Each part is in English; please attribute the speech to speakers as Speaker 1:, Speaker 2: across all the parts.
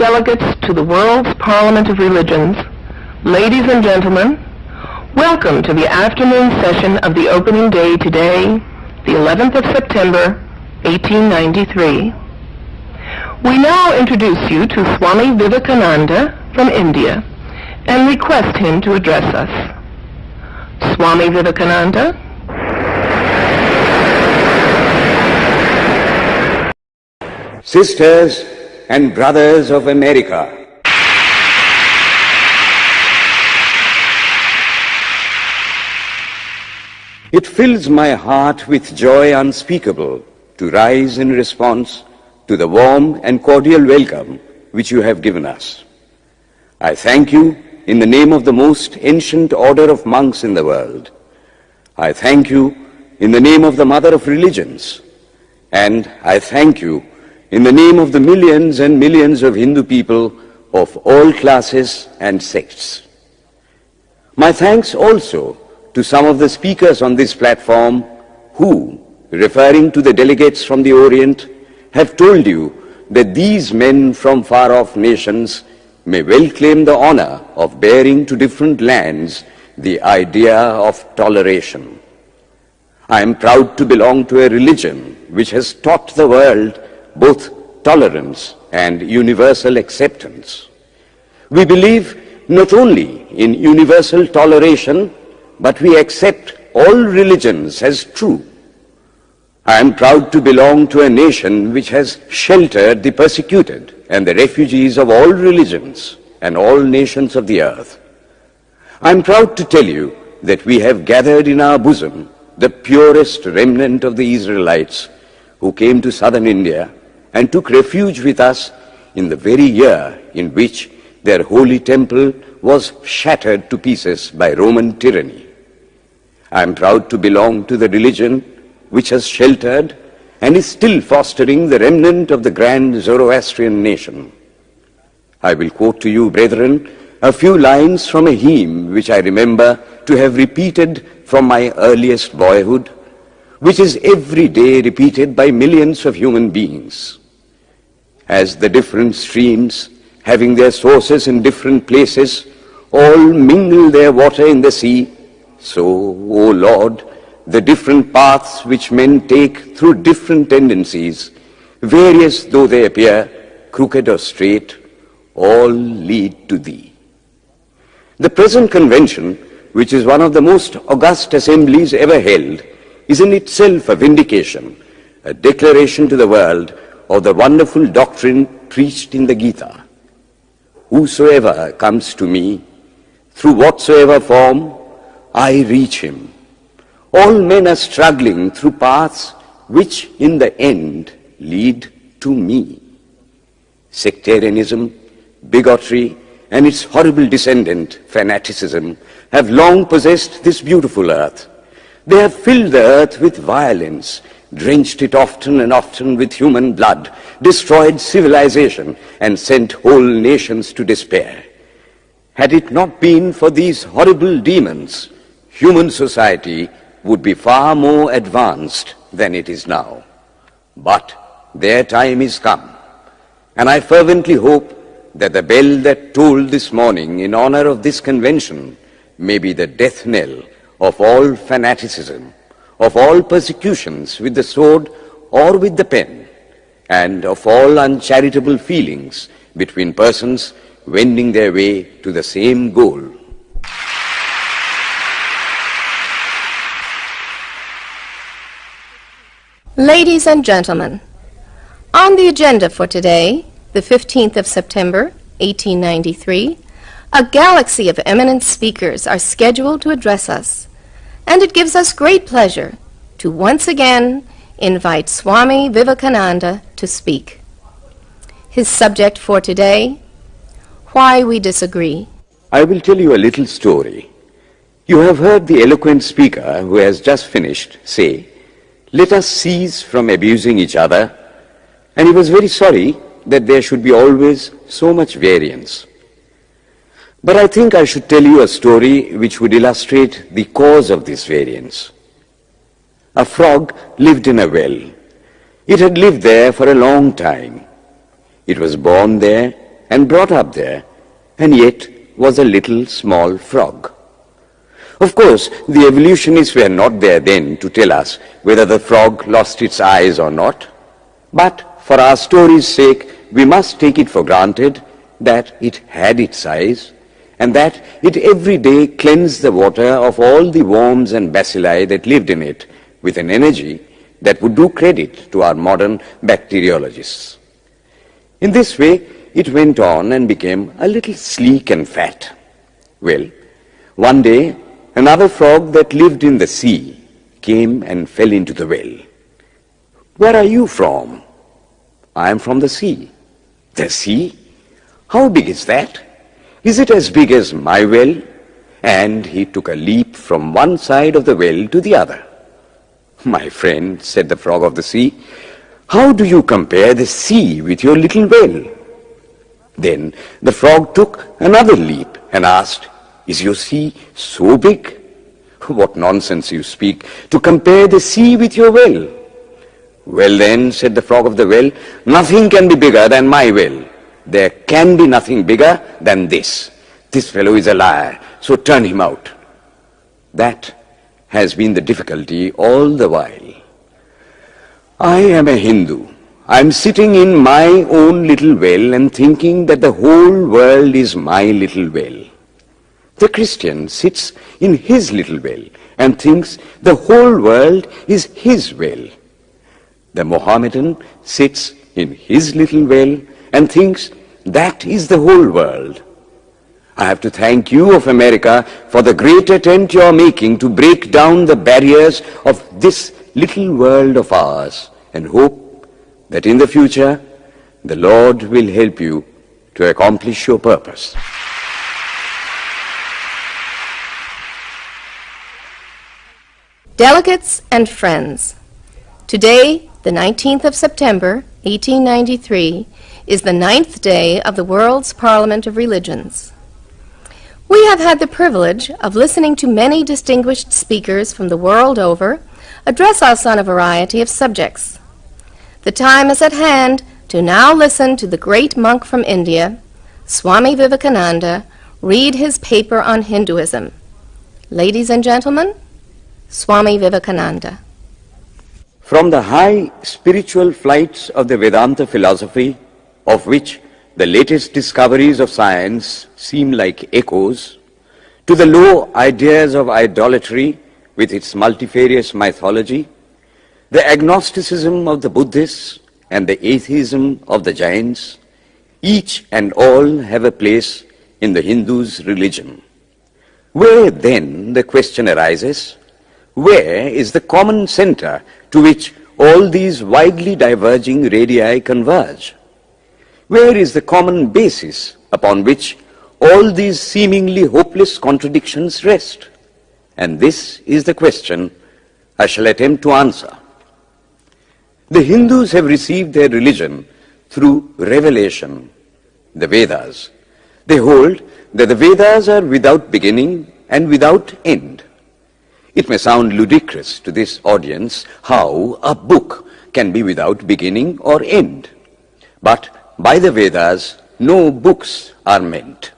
Speaker 1: delegates to the world's Parliament of Religions, ladies and gentlemen, welcome to the afternoon session of the opening day today, the 11th of September, 1893. We now introduce you to Swami Vivekananda from India and request him to address us. Swami Vivekananda.
Speaker 2: Sisters and brothers of America, it fills my heart with joy unspeakable to rise in response to the warm and cordial welcome which you have given us. I thank you in the name of the most ancient order of monks in the world. I thank you in the name of the Mother of Religions, and I thank you in the name of the millions and millions of Hindu people of all classes and sects. My thanks also to some of the speakers on this platform who, referring to the delegates from the Orient, have told you that these men from far-off nations may well claim the honor of bearing to different lands the idea of toleration. I am proud to belong to a religion which has taught the world both tolerance and universal acceptance. We believe not only in universal toleration, but we accept all religions as true. I am proud to belong to a nation which has sheltered the persecuted and the refugees of all religions and all nations of the earth. I am proud to tell you that we have gathered in our bosom the purest remnant of the Israelites who came to southern India and took refuge with us in the very year in which their holy temple was shattered to pieces by Roman tyranny. I am proud to belong to the religion which has sheltered and is still fostering the remnant of the grand Zoroastrian nation. I will quote to you, brethren, a few lines from a hymn which I remember to have repeated from my earliest boyhood, which is every day repeated by millions of human beings. As the different streams, having their sources in different places, all mingle their water in the sea, so, O Lord, the different paths which men take through different tendencies, various though they appear, crooked or straight, all lead to Thee. The present convention, which is one of the most august assemblies ever held, is in itself a vindication, a declaration to the world of the wonderful doctrine preached in the Gita. Whosoever comes to me, through whatsoever form, I reach him. All men are struggling through paths which in the end lead to me. Sectarianism, bigotry, and its horrible descendant, fanaticism, have long possessed this beautiful earth. They have filled the earth with violence, drenched it often and often with human blood, destroyed civilization, and sent whole nations to despair. Had it not been for these horrible demons, human society would be far more advanced than it is now. But their time is come, and I fervently hope that the bell that tolled this morning in honor of this convention may be the death knell of all fanaticism, of all persecutions with the sword or with the pen, and of all uncharitable feelings between persons wending their way to the same goal.
Speaker 3: Ladies and gentlemen, on the agenda for today, the 15th of September, 1893, a galaxy of eminent speakers are scheduled to address us, and it gives us great pleasure to once again invite Swami Vivekananda to speak. His subject for today, Why We Disagree.
Speaker 2: I will tell you a little story. You have heard the eloquent speaker who has just finished say, "Let us cease from abusing each other," and he was very sorry that there should be always so much variance. But I think I should tell you a story which would illustrate the cause of this variance. A frog lived in a well. It had lived there for a long time. It was born there and brought up there, and yet was a little small frog. Of course, the evolutionists were not there then to tell us whether the frog lost its eyes or not, but for our story's sake, we must take it for granted that it had its eyes, and that it every day cleansed the water of all the worms and bacilli that lived in it with an energy that would do credit to our modern bacteriologists. In this way, it went on and became a little sleek and fat. Well, one day, another frog that lived in the sea came and fell into the well. "Where are you from?" "I am from the sea." "The sea? How big is that? Is it as big as my well?" And he took a leap from one side of the well to the other. "My friend," said the frog of the sea, "how do you compare the sea with your little well?" Then the frog took another leap and asked, "Is your sea so big?" "What nonsense you speak, to compare the sea with your well." "Well then," said the frog of the well, "nothing can be bigger than my well. There can be nothing bigger than this. This fellow is a liar, so turn him out." That has been the difficulty all the while. I am a Hindu. I am sitting in my own little well and thinking that the whole world is my little well. The Christian sits in his little well and thinks the whole world is his well. The Mohammedan sits in his little well and thinks that is the whole world. I have to thank you of America for the great attempt you are making to break down the barriers of this little world of ours, and hope that in the future the Lord will help you to accomplish your purpose.
Speaker 3: Delegates and friends, today, the 19th of September, 1893, is the 9th day of the World's Parliament of Religions. We have had the privilege of listening to many distinguished speakers from the world over address us on a variety of subjects. The time is at hand to now listen to the great monk from India, Swami Vivekananda, read his paper on Hinduism. Ladies and gentlemen, Swami Vivekananda.
Speaker 2: From the high spiritual flights of the Vedanta philosophy, of which the latest discoveries of science seem like echoes, to the low ideas of idolatry with its multifarious mythology, the agnosticism of the Buddhists and the atheism of the Jains, each and all have a place in the Hindu's religion. Where then, the question arises, where is the common center to which all these widely diverging radii converge? Where is the common basis upon which all these seemingly hopeless contradictions rest? And this is the question I shall attempt to answer. The Hindus have received their religion through revelation, the Vedas. They hold that the Vedas are without beginning and without end. It may sound ludicrous to this audience how a book can be without beginning or end. But by the Vedas, no books are meant.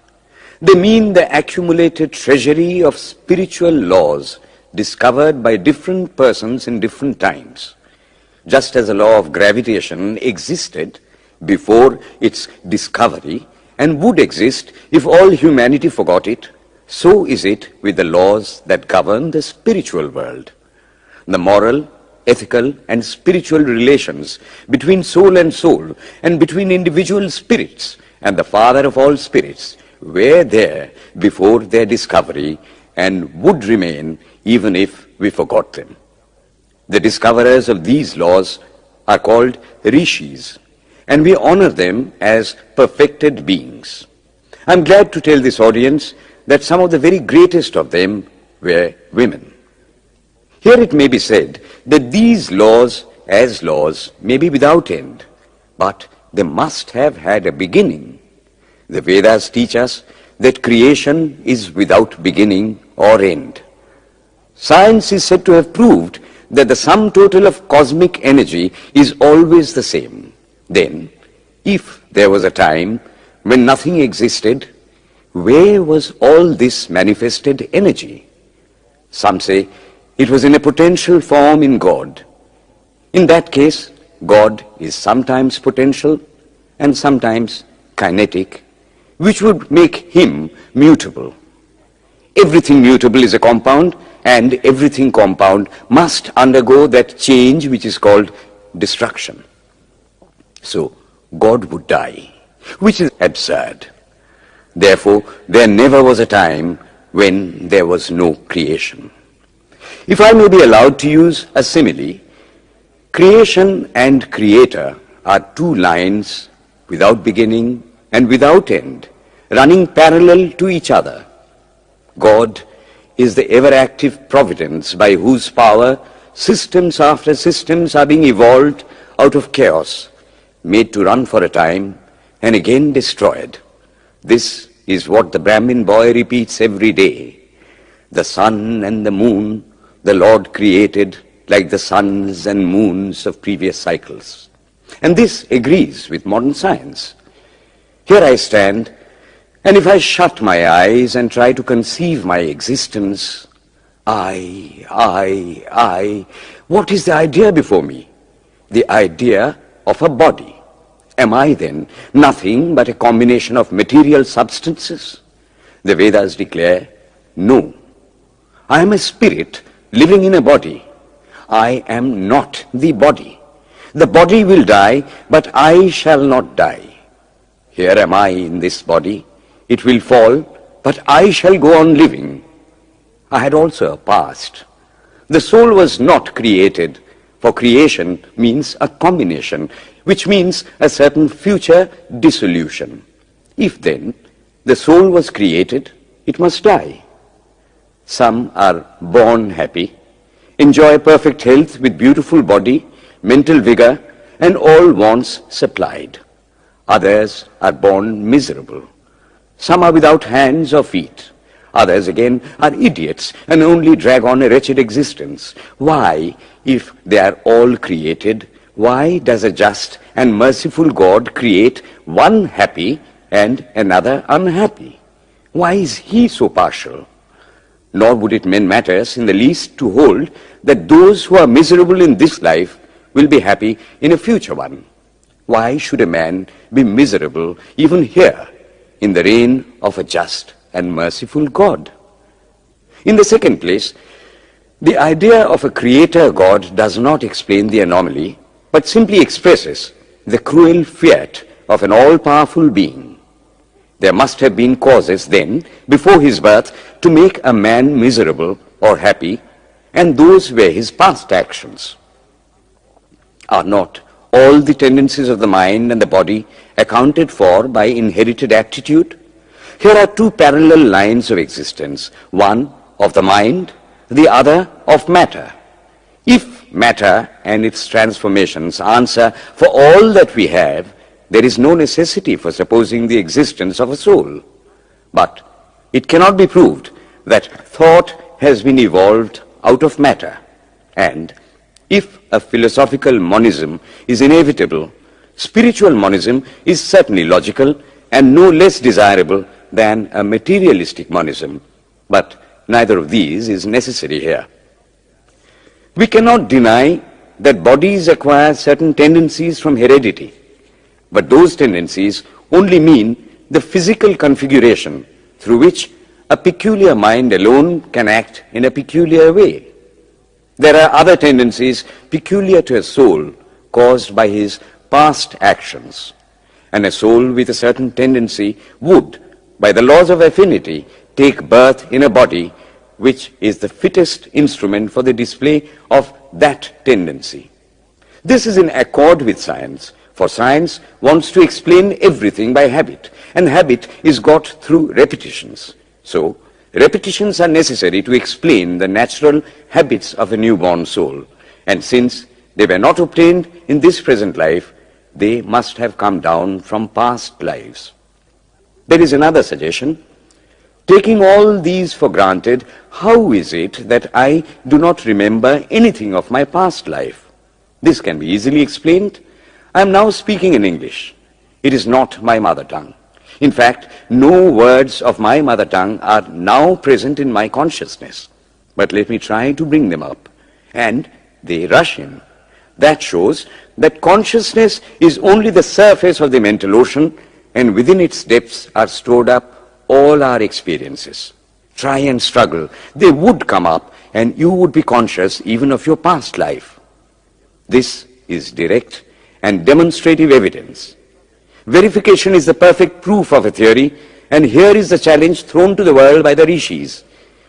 Speaker 2: They mean the accumulated treasury of spiritual laws discovered by different persons in different times. Just as the law of gravitation existed before its discovery and would exist if all humanity forgot it, so is it with the laws that govern the spiritual world. The moral, ethical, and spiritual relations between soul and between individual spirits and the Father of all spirits were there before their discovery and would remain even if we forgot them. The discoverers of these laws are called rishis, and we honor them as perfected beings. I'm glad to tell this audience that some of the very greatest of them were women. Here it may be said that these laws, as laws, may be without end, but they must have had a beginning. The Vedas teach us that creation is without beginning or end. Science is said to have proved that the sum total of cosmic energy is always the same. Then, if there was a time when nothing existed, where was all this manifested energy? Some say it was in a potential form in God. In that case, God is sometimes potential and sometimes kinetic, which would make him mutable. Everything mutable is a compound, and everything compound must undergo that change which is called destruction. So, God would die, which is absurd. Therefore, there never was a time when there was no creation. If I may be allowed to use a simile, creation and creator are two lines without beginning and without end, running parallel to each other. God is the ever-active providence by whose power systems after systems are being evolved out of chaos, made to run for a time and again destroyed. This is what the Brahmin boy repeats every day. The sun and the moon the Lord created like the suns and moons of previous cycles. And this agrees with modern science. Here I stand, and if I shut my eyes and try to conceive my existence, I, what is the idea before me? The idea of a body. Am I then nothing but a combination of material substances? The Vedas declare, no. I am a spirit living in a body. I am not the body. The body will die, but I shall not die. Here am I in this body. It will fall, but I shall go on living. I had also a past. The soul was not created, for creation means a combination, which means a certain future dissolution. If then the soul was created, it must die. Some are born happy, enjoy perfect health with beautiful body, mental vigor, and all wants supplied. Others are born miserable. Some are without hands or feet. Others again are idiots and only drag on a wretched existence. Why, if they are all created, why does a just and merciful God create one happy and another unhappy? Why is he so partial? Nor would it mend matters in the least to hold that those who are miserable in this life will be happy in a future one. Why should a man be miserable even here in the reign of a just and merciful God? In the second place, the idea of a creator God does not explain the anomaly, but simply expresses the cruel fiat of an all-powerful being. There must have been causes then, before his birth, to make a man miserable or happy, and those were his past actions. Are not all the tendencies of the mind and the body accounted for by inherited aptitude? Here are two parallel lines of existence, one of the mind, the other of matter. If matter and its transformations answer for all that we have, there is no necessity for supposing the existence of a soul. But it cannot be proved that thought has been evolved out of matter. And if a philosophical monism is inevitable, spiritual monism is certainly logical and no less desirable than a materialistic monism. But neither of these is necessary here. We cannot deny that bodies acquire certain tendencies from heredity, but those tendencies only mean the physical configuration through which a peculiar mind alone can act in a peculiar way. There are other tendencies peculiar to a soul caused by his past actions, and a soul with a certain tendency would, by the laws of affinity, take birth in a body which is the fittest instrument for the display of that tendency. This is in accord with science, for science wants to explain everything by habit, and habit is got through repetitions. So, repetitions are necessary to explain the natural habits of a newborn soul, and since they were not obtained in this present life, they must have come down from past lives. There is another suggestion. Taking all these for granted, how is it that I do not remember anything of my past life? This can be easily explained. I am now speaking in English. It is not my mother tongue. In fact, no words of my mother tongue are now present in my consciousness. But let me try to bring them up. And they rush in. That shows that consciousness is only the surface of the mental ocean, and within its depths are stored up all our experiences. Try and struggle. They would come up, and you would be conscious even of your past life. This is direct and demonstrative evidence. Verification is the perfect proof of a theory, and here is the challenge thrown to the world by the rishis.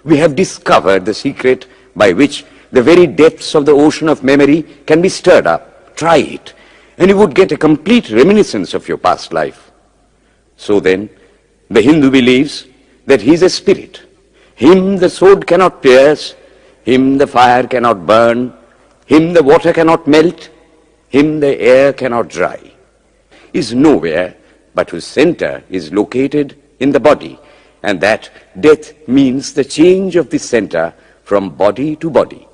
Speaker 2: We have discovered the secret by which the very depths of the ocean of memory can be stirred up. Try it, and you would get a complete reminiscence of your past life. So then, the Hindu believes that he is a spirit. Him the sword cannot pierce, him the fire cannot burn, him the water cannot melt, him the air cannot dry. Is nowhere, but whose center is located in the body, and that death means the change of the center from body to body.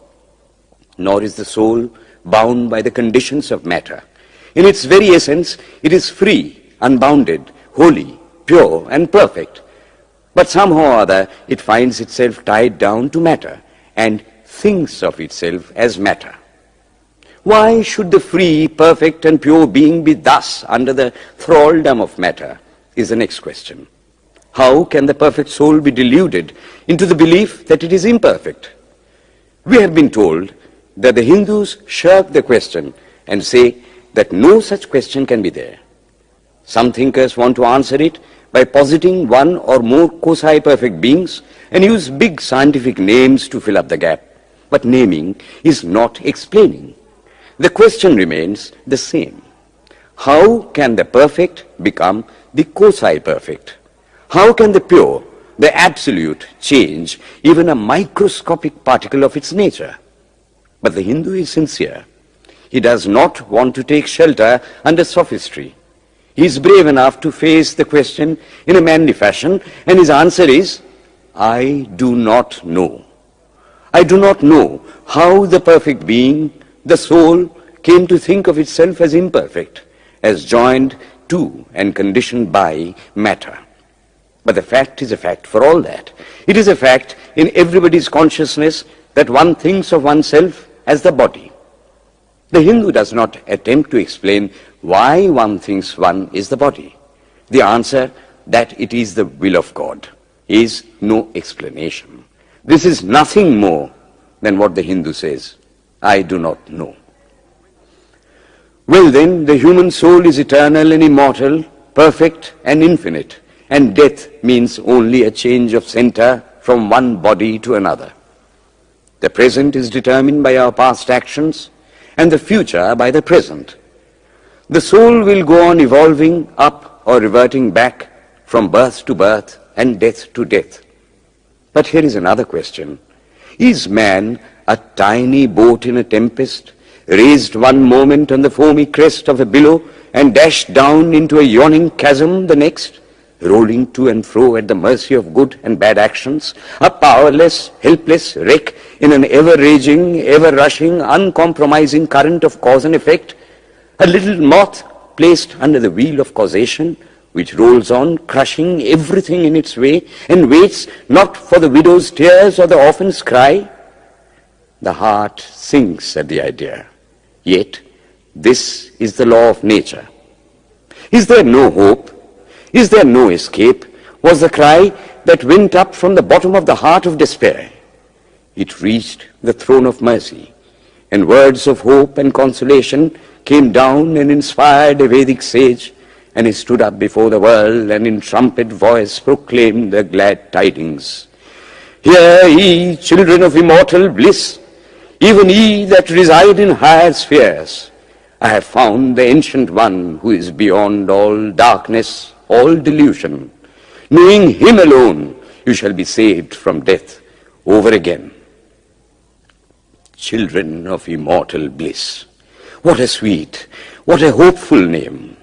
Speaker 2: Nor is the soul bound by the conditions of matter. In its very essence, it is free, unbounded, holy, pure, and perfect. But somehow or other, it finds itself tied down to matter and thinks of itself as matter. Why should the free, perfect, and pure being be thus under the thraldom of matter, is the next question. How can the perfect soul be deluded into the belief that it is imperfect? We have been told that the Hindus shirk the question and say that no such question can be there. Some thinkers want to answer it by positing one or more quasi-perfect beings and use big scientific names to fill up the gap. But naming is not explaining. The question remains the same. How can the perfect become the quasi-perfect? How can the pure, the absolute, change even a microscopic particle of its nature? But the Hindu is sincere. He does not want to take shelter under sophistry. He is brave enough to face the question in a manly fashion, and his answer is, I do not know. I do not know how the perfect being, the soul, came to think of itself as imperfect, as joined to and conditioned by matter. But the fact is a fact for all that. It is a fact in everybody's consciousness that one thinks of oneself as the body. The Hindu does not attempt to explain why one thinks one is the body. The answer, that it is the will of God, is no explanation. This is nothing more than what the Hindu says, I do not know. Well then, the human soul is eternal and immortal, perfect and infinite, and death means only a change of center from one body to another. The present is determined by our past actions, and the future by the present. The soul will go on evolving up or reverting back from birth to birth and death to death. But here is another question. Is man a tiny boat in a tempest, raised one moment on the foamy crest of a billow and dashed down into a yawning chasm the next, rolling to and fro at the mercy of good and bad actions, a powerless, helpless wreck in an ever-raging, ever-rushing, uncompromising current of cause and effect, a little moth placed under the wheel of causation, which rolls on, crushing everything in its way, and waits not for the widow's tears or the orphan's cry? The heart sinks at the idea. Yet, this is the law of nature. Is there no hope? Is there no escape? Was the cry that went up from the bottom of the heart of despair. It reached the throne of mercy, and words of hope and consolation came down and inspired a Vedic sage, and he stood up before the world and in trumpet voice proclaimed the glad tidings. Hear ye, children of immortal bliss, even ye that reside in higher spheres. I have found the Ancient One who is beyond all darkness, all delusion. Knowing him alone, you shall be saved from death over again. Children of immortal bliss. What a sweet, what a hopeful name.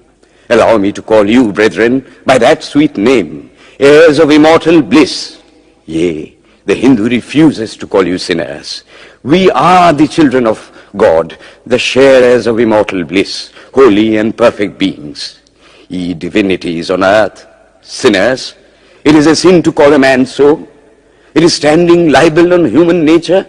Speaker 2: Allow me to call you, brethren, by that sweet name, heirs of immortal bliss. Yea, the Hindu refuses to call you sinners. We are the children of God, the sharers of immortal bliss, holy and perfect beings. Ye divinities on earth, Sinners, it is a sin to call a man so. It is standing libel on human nature.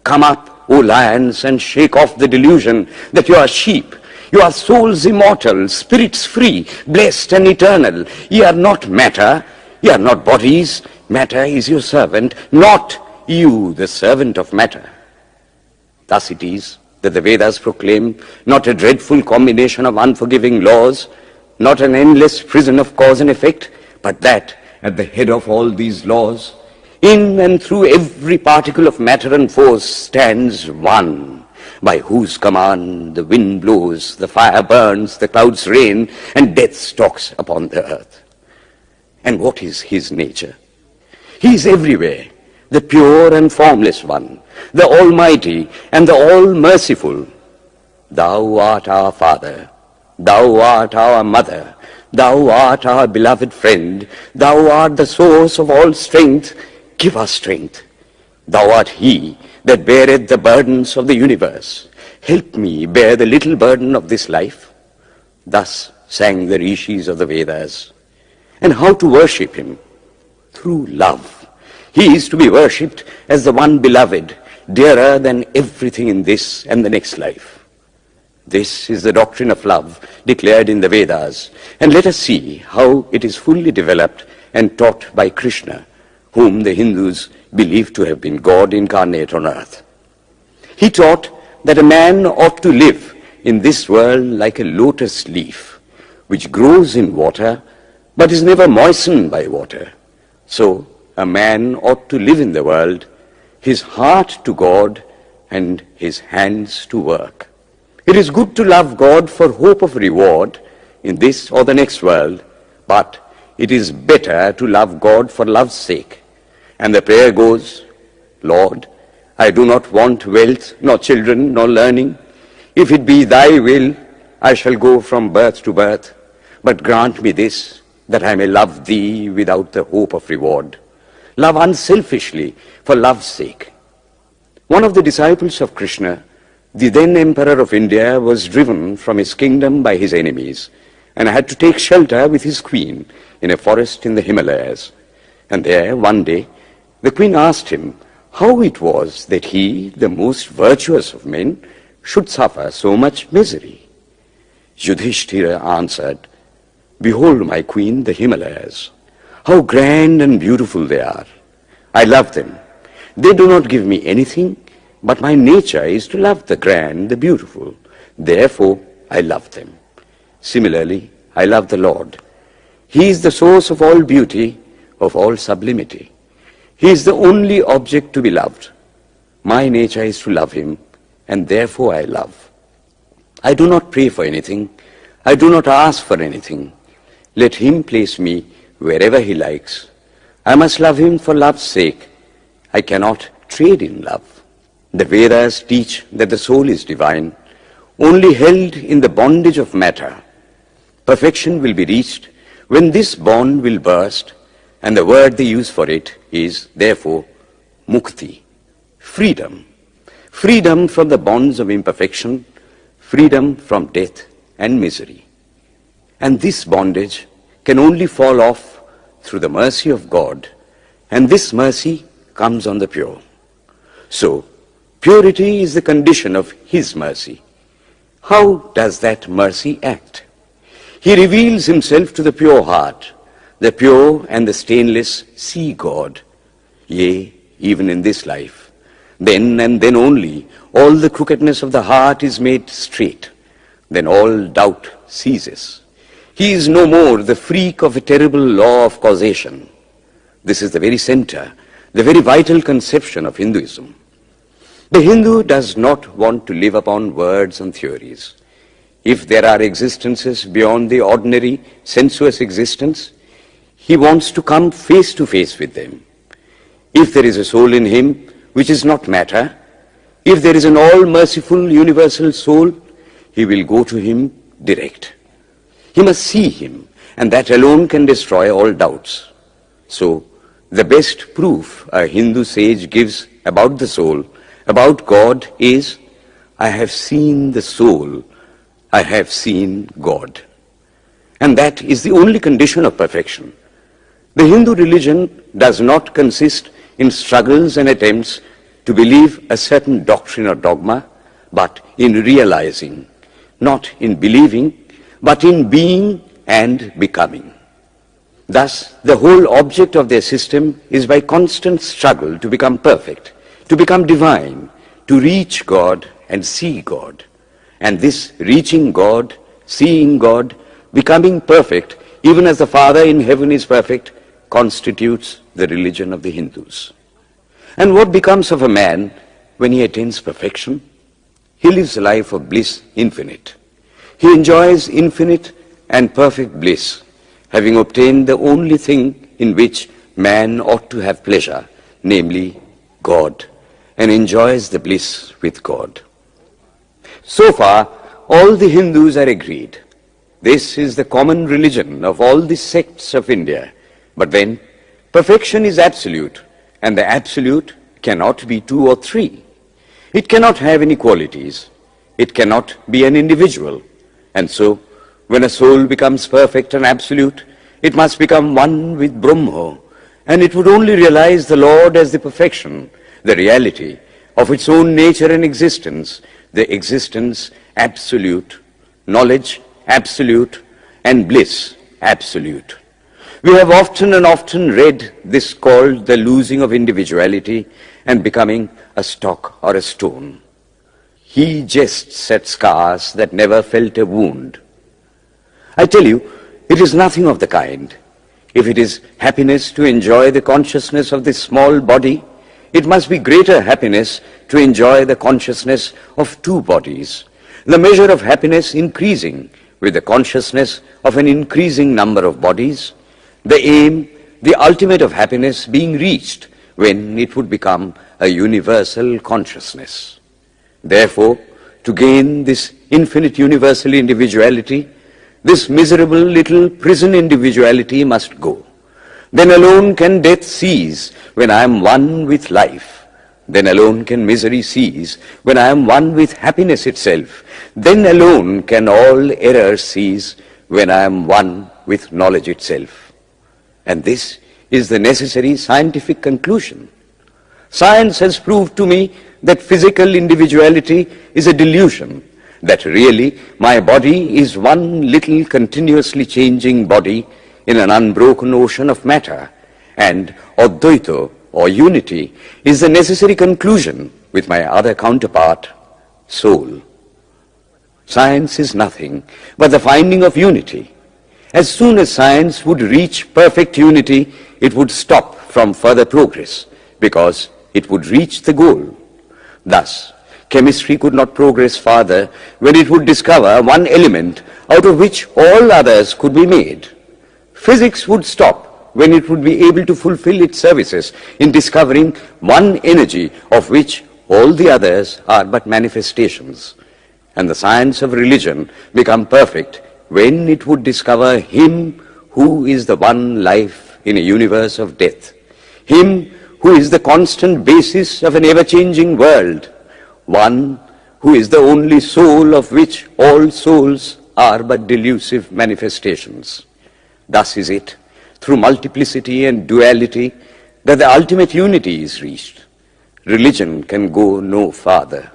Speaker 2: Come up, O lions, and shake off the delusion that you are sheep. You are souls immortal, spirits free, blessed and eternal. Ye are not matter, ye are not bodies. Matter is your servant, not you the servant of matter. Thus it is that the Vedas proclaim not a dreadful combination of unforgiving laws, not an endless prison of cause and effect, but that at the head of all these laws, in and through every particle of matter and force stands one, by whose command the wind blows, the fire burns, the clouds rain, and death stalks upon the earth. And what is his nature? He is everywhere, the pure and formless one, the Almighty and the All-Merciful. Thou art our Father, thou art our Mother, thou art our beloved friend, thou art the source of all strength. Give us strength. Thou art he that beareth the burdens of the universe. Help me bear the little burden of this life. Thus sang the rishis of the Vedas. And how to worship him? Through love. He is to be worshipped as the one beloved, dearer than everything in this and the next life. This is the doctrine of love declared in the Vedas, and let us see how it is fully developed and taught by Krishna, whom the Hindus believe to have been God incarnate on earth. He taught that a man ought to live in this world like a lotus leaf, which grows in water but is never moistened by water. So a man ought to live in the world, his heart to God and his hands to work. It is good to love God for hope of reward in this or the next world, but it is better to love God for love's sake. And the prayer goes, Lord, I do not want wealth, nor children, nor learning. If it be thy will, I shall go from birth to birth. But grant me this, that I may love thee without the hope of reward. Love unselfishly for love's sake. One of the disciples of Krishna, the then Emperor of India, was driven from his kingdom by his enemies and had to take shelter with his queen in a forest in the Himalayas. And there, one day, the queen asked him how it was that he, the most virtuous of men, should suffer so much misery. Yudhishthira answered, Behold, my queen, the Himalayas. How grand and beautiful they are. I love them. They do not give me anything, but my nature is to love the grand, the beautiful. Therefore, I love them. Similarly, I love the Lord. He is the source of all beauty, of all sublimity. He is the only object to be loved. My nature is to love him, and therefore I love. I do not pray for anything. I do not ask for anything. Let him place me wherever he likes. I must love him for love's sake. I cannot trade in love. The Vedas teach that the soul is divine, only held in the bondage of matter. Perfection will be reached when this bond will burst, and the word they use for it is, therefore, mukti, freedom. Freedom from the bonds of imperfection, freedom from death and misery. And this bondage can only fall off through the mercy of God, and this mercy comes on the pure. So, purity is the condition of his mercy. How does that mercy act? He reveals himself to the pure heart. The pure and the stainless see God, yea, even in this life. Then and then only all the crookedness of the heart is made straight. Then all doubt ceases. He is no more the freak of a terrible law of causation. This is the very center, the very vital conception of Hinduism. The Hindu does not want to live upon words and theories. If there are existences beyond the ordinary sensuous existence, he wants to come face to face with them. If there is a soul in him which is not matter, if there is an all-merciful universal soul, he will go to him direct. He must see him, and that alone can destroy all doubts. So, the best proof a Hindu sage gives about the soul, about God, is, I have seen the soul, I have seen God. And that is the only condition of perfection. The Hindu religion does not consist in struggles and attempts to believe a certain doctrine or dogma, but in realizing, not in believing, but in being and becoming. Thus, the whole object of their system is by constant struggle to become perfect, to become divine, to reach God and see God. And this reaching God, seeing God, becoming perfect, even as the Father in heaven is perfect, constitutes the religion of the Hindus. And what becomes of a man when he attains perfection? He lives a life of bliss infinite. He enjoys infinite and perfect bliss, having obtained the only thing in which man ought to have pleasure, namely God, and enjoys the bliss with God. So far, all the Hindus are agreed. This is the common religion of all the sects of India. But then, perfection is absolute, and the absolute cannot be two or three. It cannot have any qualities. It cannot be an individual. And so, when a soul becomes perfect and absolute, it must become one with Brahma, and it would only realize the Lord as the perfection, the reality of its own nature and existence, the existence absolute, knowledge absolute, and bliss absolute. We have often and often read this called the losing of individuality and becoming a stock or a stone. He jests at scars that never felt a wound. I tell you, it is nothing of the kind. If it is happiness to enjoy the consciousness of this small body, it must be greater happiness to enjoy the consciousness of two bodies, the measure of happiness increasing with the consciousness of an increasing number of bodies, the aim, the ultimate of happiness being reached when it would become a universal consciousness. Therefore, to gain this infinite universal individuality, this miserable little prison individuality must go. Then alone can death cease when I am one with life. Then alone can misery cease when I am one with happiness itself. Then alone can all error cease when I am one with knowledge itself. And this is the necessary scientific conclusion. Science has proved to me that physical individuality is a delusion, that really my body is one little continuously changing body in an unbroken ocean of matter, and Advaita, or unity, is the necessary conclusion with my other counterpart, soul. Science is nothing but the finding of unity. As soon as science would reach perfect unity, it would stop from further progress, because it would reach the goal. Thus, chemistry could not progress farther when it would discover one element out of which all others could be made. Physics would stop when it would be able to fulfill its services in discovering one energy of which all the others are but manifestations. And the science of religion become perfect when it would discover Him who is the one life in a universe of death, Him who is the constant basis of an ever-changing world, one who is the only soul of which all souls are but delusive manifestations. Thus is it, through multiplicity and duality, that the ultimate unity is reached. Religion can go no farther.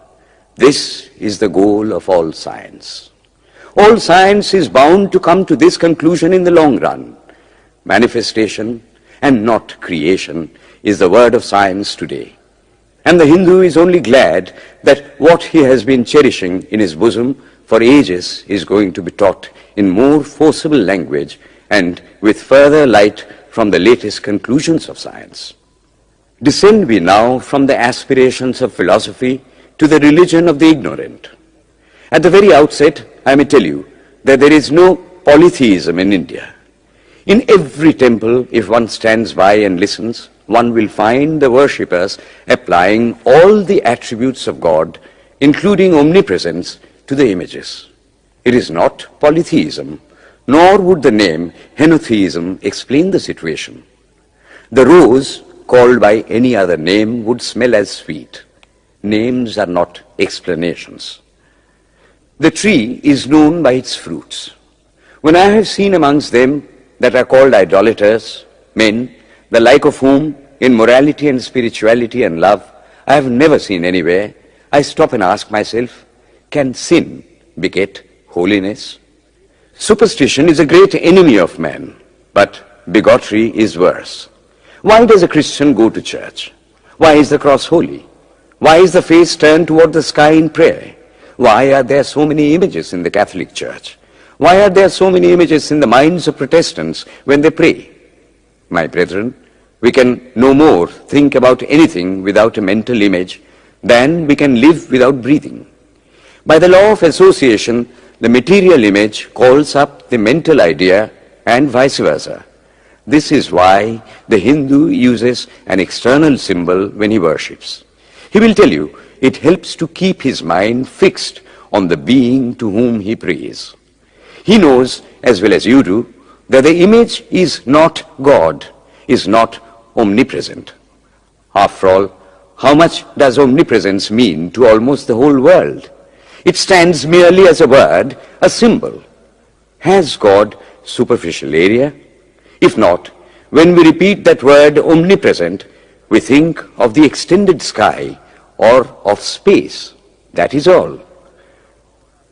Speaker 2: This is the goal of all science. All science is bound to come to this conclusion in the long run. Manifestation and not creation is the word of science today. And the Hindu is only glad that what he has been cherishing in his bosom for ages is going to be taught in more forcible language and with further light from the latest conclusions of science. Descend we now from the aspirations of philosophy to the religion of the ignorant. At the very outset, I may tell you that there is no polytheism in India. In every temple, if one stands by and listens, one will find the worshippers applying all the attributes of God, including omnipresence, to the images. It is not polytheism, nor would the name henotheism explain the situation. The rose, called by any other name, would smell as sweet. Names are not explanations. The tree is known by its fruits. When I have seen amongst them that are called idolaters, men, the like of whom, in morality and spirituality and love, I have never seen anywhere, I stop and ask myself, can sin beget holiness? Superstition is a great enemy of man, but bigotry is worse. Why does a Christian go to church? Why is the cross holy? Why is the face turned toward the sky in prayer? Why are there so many images in the Catholic Church? Why are there so many images in the minds of Protestants when they pray? My brethren, we can no more think about anything without a mental image than we can live without breathing. By the law of association, the material image calls up the mental idea and vice versa. This is why the Hindu uses an external symbol when he worships. He will tell you it helps to keep his mind fixed on the being to whom he prays. He knows, as well as you do, that the image is not God, is not omnipresent. After all, how much does omnipresence mean to almost the whole world? It stands merely as a word, a symbol. Has God superficial area? If not, when we repeat that word omnipresent, we think of the extended sky or of space. That is all.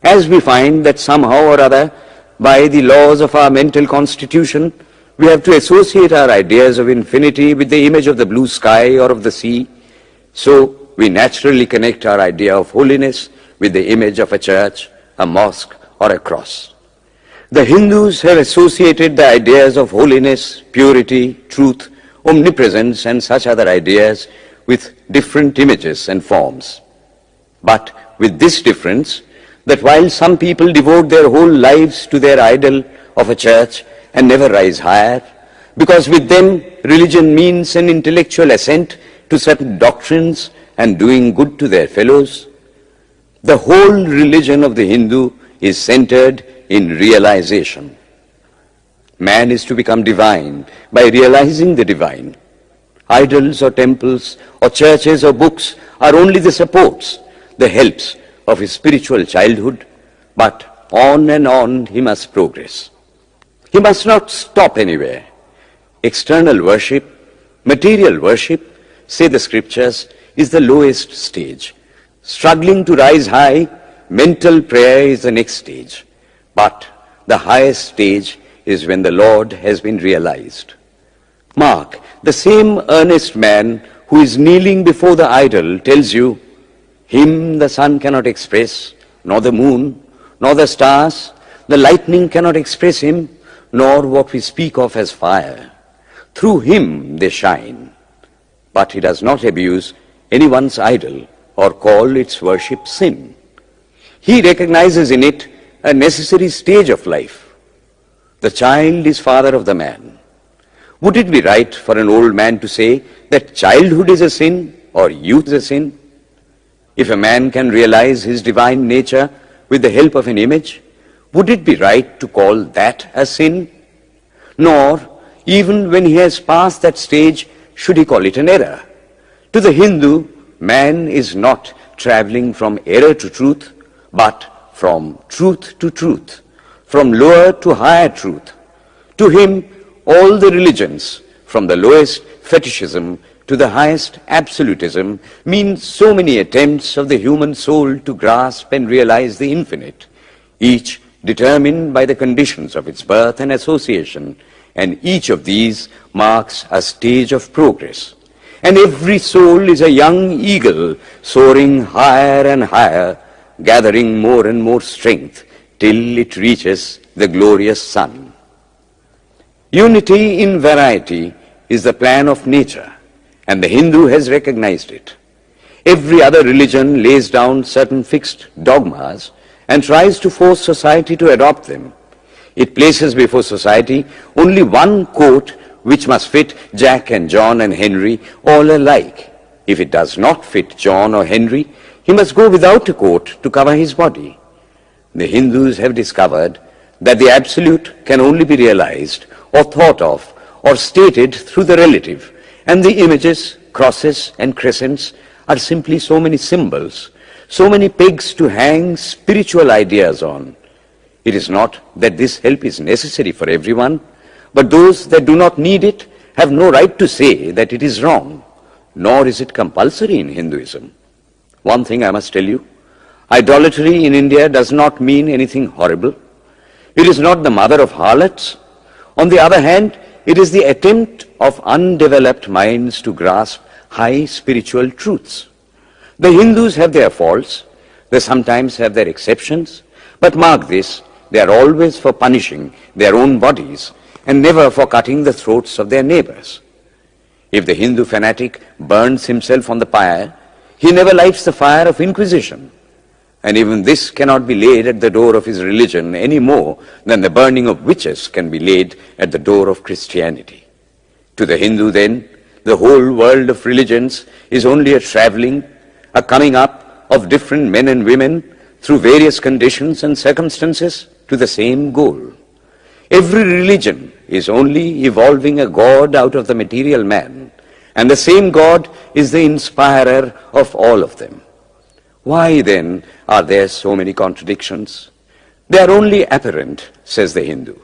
Speaker 2: As we find that somehow or other, by the laws of our mental constitution, we have to associate our ideas of infinity with the image of the blue sky or of the sea, so we naturally connect our idea of holiness with the image of a church, a mosque, or a cross. The Hindus have associated the ideas of holiness, purity, truth, omnipresence, and such other ideas with different images and forms. But with this difference, that while some people devote their whole lives to their idol of a church and never rise higher, because with them religion means an intellectual assent to certain doctrines and doing good to their fellows, the whole religion of the Hindu is centered in realization. Man is to become divine by realizing the divine. Idols or temples or churches or books are only the supports, the helps of his spiritual childhood, but on and on he must progress. He must not stop anywhere. External worship, material worship, say the scriptures, is the lowest stage. Struggling to rise high, mental prayer is the next stage. But the highest stage is when the Lord has been realized. Mark, the same earnest man who is kneeling before the idol tells you, him the sun cannot express, nor the moon, nor the stars, the lightning cannot express him, nor what we speak of as fire. Through him they shine. But he does not abuse anyone's idol or call its worship sin. He recognizes in it a necessary stage of life. The child is father of the man. Would it be right for an old man to say that childhood is a sin or youth is a sin? If a man can realize his divine nature with the help of an image, would it be right to call that a sin? Nor, even when he has passed that stage, should he call it an error. To the Hindu, man is not traveling from error to truth, but from truth to truth, from lower to higher truth. To him, all the religions, from the lowest fetishism to the highest absolutism, mean so many attempts of the human soul to grasp and realize the infinite, each determined by the conditions of its birth and association, and each of these marks a stage of progress. And every soul is a young eagle soaring higher and higher, gathering more and more strength till it reaches the glorious sun. Unity in variety is the plan of nature, and the Hindu has recognized it. Every other religion lays down certain fixed dogmas and tries to force society to adopt them. It places before society only one coat which must fit Jack and John and Henry all alike. If it does not fit John or Henry, he must go without a coat to cover his body. The Hindus have discovered that the absolute can only be realized or thought of or stated through the relative, and the images, crosses and crescents are simply so many symbols, so many pegs to hang spiritual ideas on. It is not that this help is necessary for everyone, but those that do not need it have no right to say that it is wrong, nor is it compulsory in Hinduism. One thing I must tell you, idolatry in India does not mean anything horrible. It is not the mother of harlots. On the other hand, it is the attempt of undeveloped minds to grasp high spiritual truths. The Hindus have their faults, they sometimes have their exceptions, but mark this, they are always for punishing their own bodies and never for cutting the throats of their neighbors. If the Hindu fanatic burns himself on the pyre, he never lights the fire of inquisition. And even this cannot be laid at the door of his religion any more than the burning of witches can be laid at the door of Christianity. To the Hindu, then, the whole world of religions is only a traveling, a coming up of different men and women through various conditions and circumstances to the same goal. Every religion is only evolving a God out of the material man, and the same God is the inspirer of all of them. Why then are there so many contradictions? They are only apparent, says the Hindu.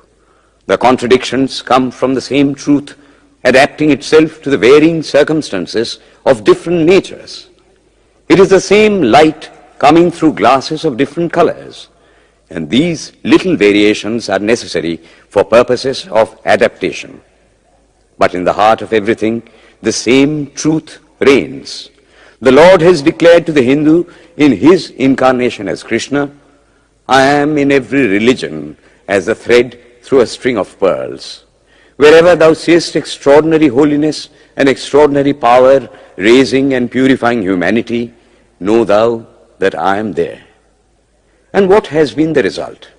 Speaker 2: The contradictions come from the same truth adapting itself to the varying circumstances of different natures. It is the same light coming through glasses of different colors, and these little variations are necessary for purposes of adaptation. But in the heart of everything, the same truth reigns. The Lord has declared to the Hindu in his incarnation as Krishna, I am in every religion as a thread through a string of pearls. Wherever thou seest extraordinary holiness and extraordinary power raising and purifying humanity, know thou that I am there. And what has been the result?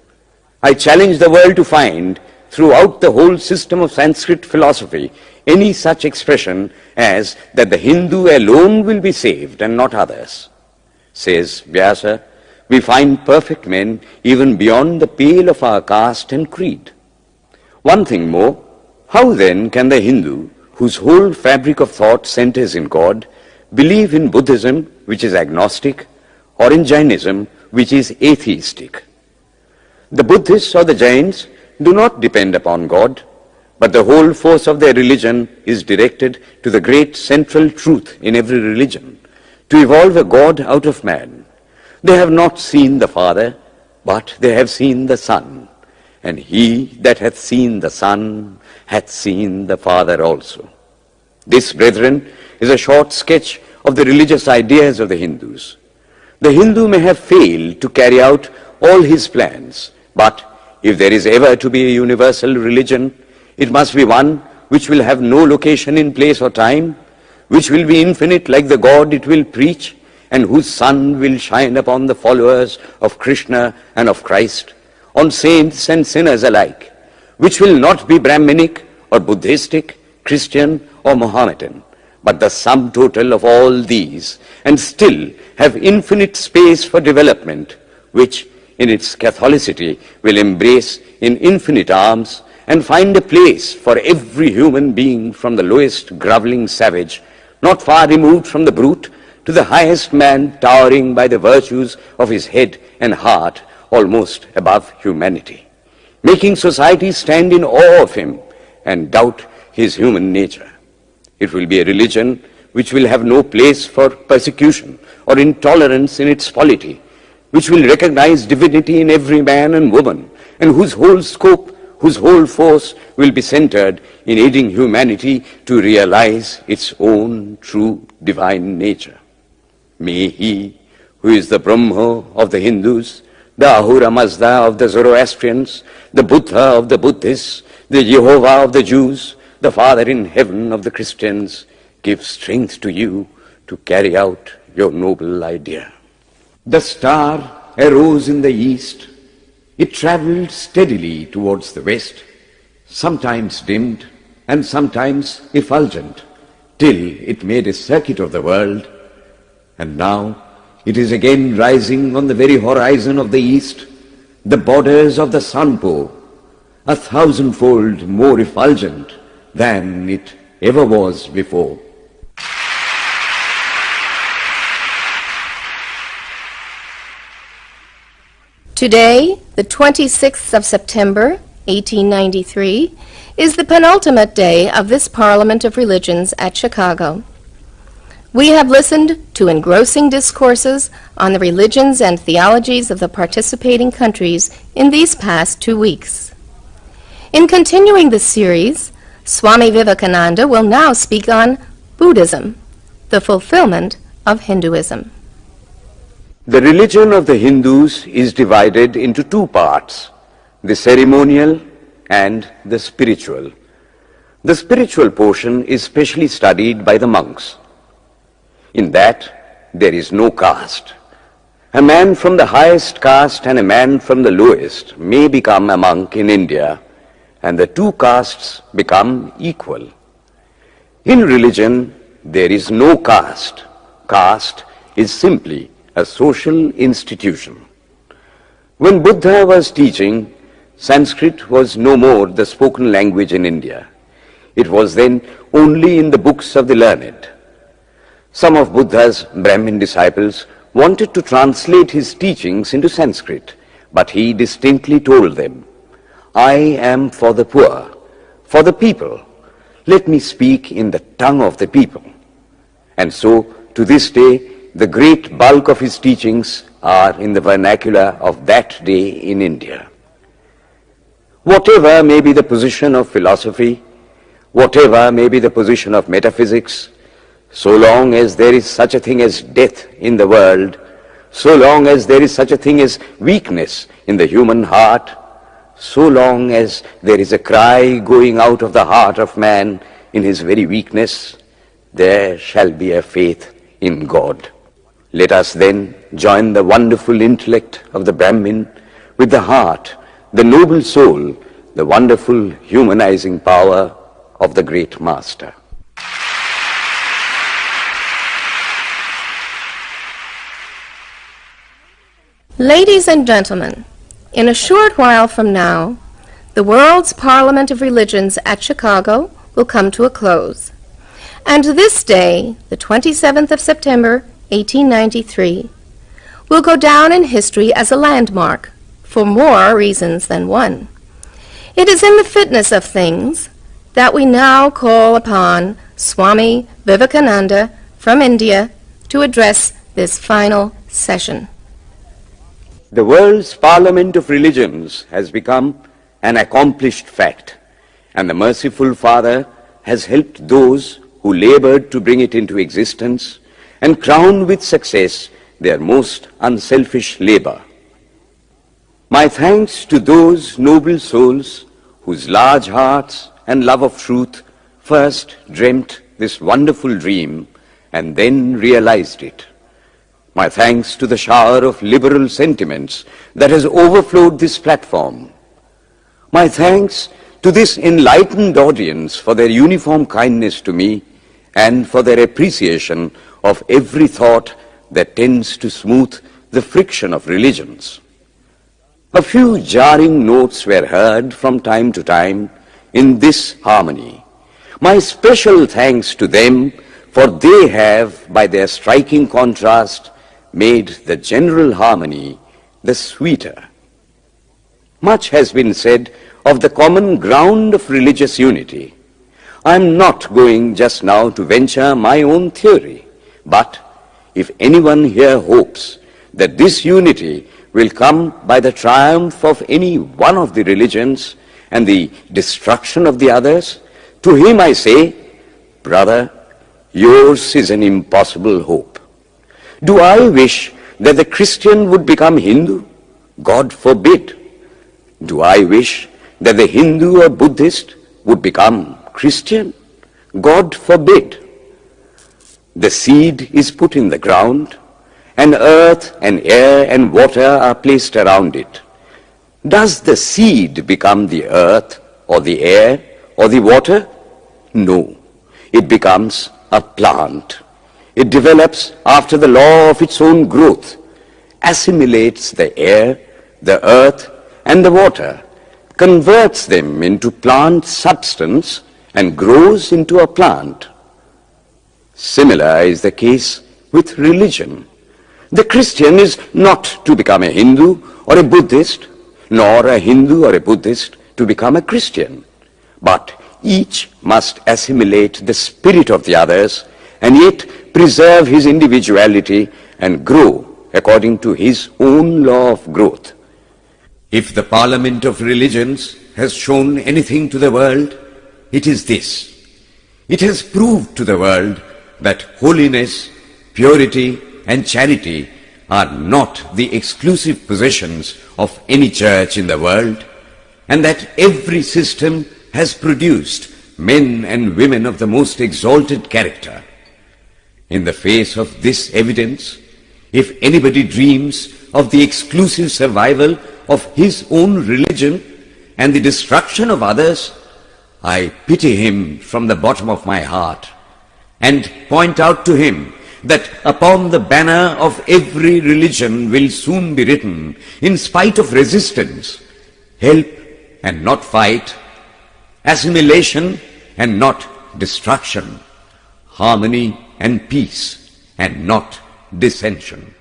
Speaker 2: I challenge the world to find throughout the whole system of Sanskrit philosophy any such expression as that the Hindu alone will be saved and not others. Says Vyasa, we find perfect men even beyond the pale of our caste and creed. One thing more, how then can the Hindu, whose whole fabric of thought centers in God, believe in Buddhism, which is agnostic, or in Jainism, which is atheistic? The Buddhists or the Jains do not depend upon God, but the whole force of their religion is directed to the great central truth in every religion, to evolve a God out of man. They have not seen the Father, but they have seen the Son, and he that hath seen the Son hath seen the Father also. This, brethren, is a short sketch of the religious ideas of the Hindus. The Hindu may have failed to carry out all his plans, but if there is ever to be a universal religion, it must be one which will have no location in place or time, which will be infinite like the God it will preach, and whose sun will shine upon the followers of Krishna and of Christ, on saints and sinners alike, which will not be Brahminic or Buddhistic, Christian or Mohammedan, but the sum total of all these, and still have infinite space for development, which in its Catholicity will embrace in infinite arms and find a place for every human being from the lowest groveling savage, not far removed from the brute, to the highest man towering by the virtues of his head and heart almost above humanity, making society stand in awe of him and doubt his human nature. It will be a religion which will have no place for persecution or intolerance in its polity, which will recognize divinity in every man and woman, and whose whole scope, whose whole force will be centered in aiding humanity to realize its own true divine nature. May he, who is the Brahma of the Hindus, the Ahura Mazda of the Zoroastrians, the Buddha of the Buddhists, the Jehovah of the Jews, the Father in heaven of the Christians, give strength to you to carry out your noble idea. The star arose in the east. It traveled steadily towards the west, sometimes dimmed and sometimes effulgent, till it made a circuit of the world, and now it is again rising on the very horizon of the east, the borders of the sun pole, 1,000-fold more effulgent than it ever was before.
Speaker 3: Today, the 26th of September, 1893, is the penultimate day of this Parliament of Religions at Chicago. We have listened to engrossing discourses on the religions and theologies of the participating countries in these past 2 weeks. In continuing the series, Swami Vivekananda will now speak on Buddhism, the fulfillment of Hinduism.
Speaker 2: The religion of the Hindus is divided into two parts, the ceremonial and the spiritual. The spiritual portion is specially studied by the monks. In that, there is no caste. A man from the highest caste and a man from the lowest may become a monk in India, and the two castes become equal. In religion, there is no caste. Caste is simply a social institution. When Buddha was teaching, Sanskrit was no more the spoken language in India. It was then only in the books of the learned. Some of Buddha's Brahmin disciples wanted to translate his teachings into Sanskrit, but he distinctly told them, "I am for the poor, for the people. Let me speak in the tongue of the people." And so, to this day, the great bulk of his teachings are in the vernacular of that day in India. Whatever may be the position of philosophy, whatever may be the position of metaphysics, so long as there is such a thing as death in the world, so long as there is such a thing as weakness in the human heart, so long as there is a cry going out of the heart of man in his very weakness, there shall be a faith in God. Let us then join the wonderful intellect of the Brahmin with the heart, the noble soul, the wonderful humanizing power of the great Master.
Speaker 3: Ladies and gentlemen, in a short while from now, the World's Parliament of Religions at Chicago will come to a close. And this day, the 27th of September, 1893, will go down in history as a landmark for more reasons than one. It is in the fitness of things that we now call upon Swami Vivekananda from India to address this final session.
Speaker 2: The world's Parliament of Religions has become an accomplished fact, and the merciful Father has helped those who labored to bring it into existence and crown with success their most unselfish labor. My thanks to those noble souls whose large hearts and love of truth first dreamt this wonderful dream and then realized it. My thanks to the shower of liberal sentiments that has overflowed this platform. My thanks to this enlightened audience for their uniform kindness to me and for their appreciation of every thought that tends to smooth the friction of religions. A few jarring notes were heard from time to time in this harmony. My special thanks to them, for they have, by their striking contrast, made the general harmony the sweeter. Much has been said of the common ground of religious unity. I am not going just now to venture my own theory, but if anyone here hopes that this unity will come by the triumph of any one of the religions and the destruction of the others, to him I say, brother, yours is an impossible hope. Do I wish that the Christian would become Hindu? God forbid. Do I wish that the Hindu or Buddhist would become Christian? God forbid. The seed is put in the ground, and earth and air and water are placed around it. Does the seed become the earth or the air or the water? No. It becomes a plant. It develops after the law of its own growth, assimilates the air, the earth, and the water, converts them into plant substance, and grows into a plant. Similar is the case with religion. The Christian is not to become a Hindu or a Buddhist, nor a Hindu or a Buddhist to become a Christian, but each must assimilate the spirit of the others and yet preserve his individuality and grow according to his own law of growth. If the Parliament of Religions has shown anything to the world, it is this. It has proved to the world that holiness, purity and charity are not the exclusive possessions of any church in the world, and that every system has produced men and women of the most exalted character. In the face of this evidence, if anybody dreams of the exclusive survival of his own religion and the destruction of others, I pity him from the bottom of my heart and point out to him that upon the banner of every religion will soon be written, in spite of resistance, help and not fight, assimilation and not destruction, harmony and peace and not dissension.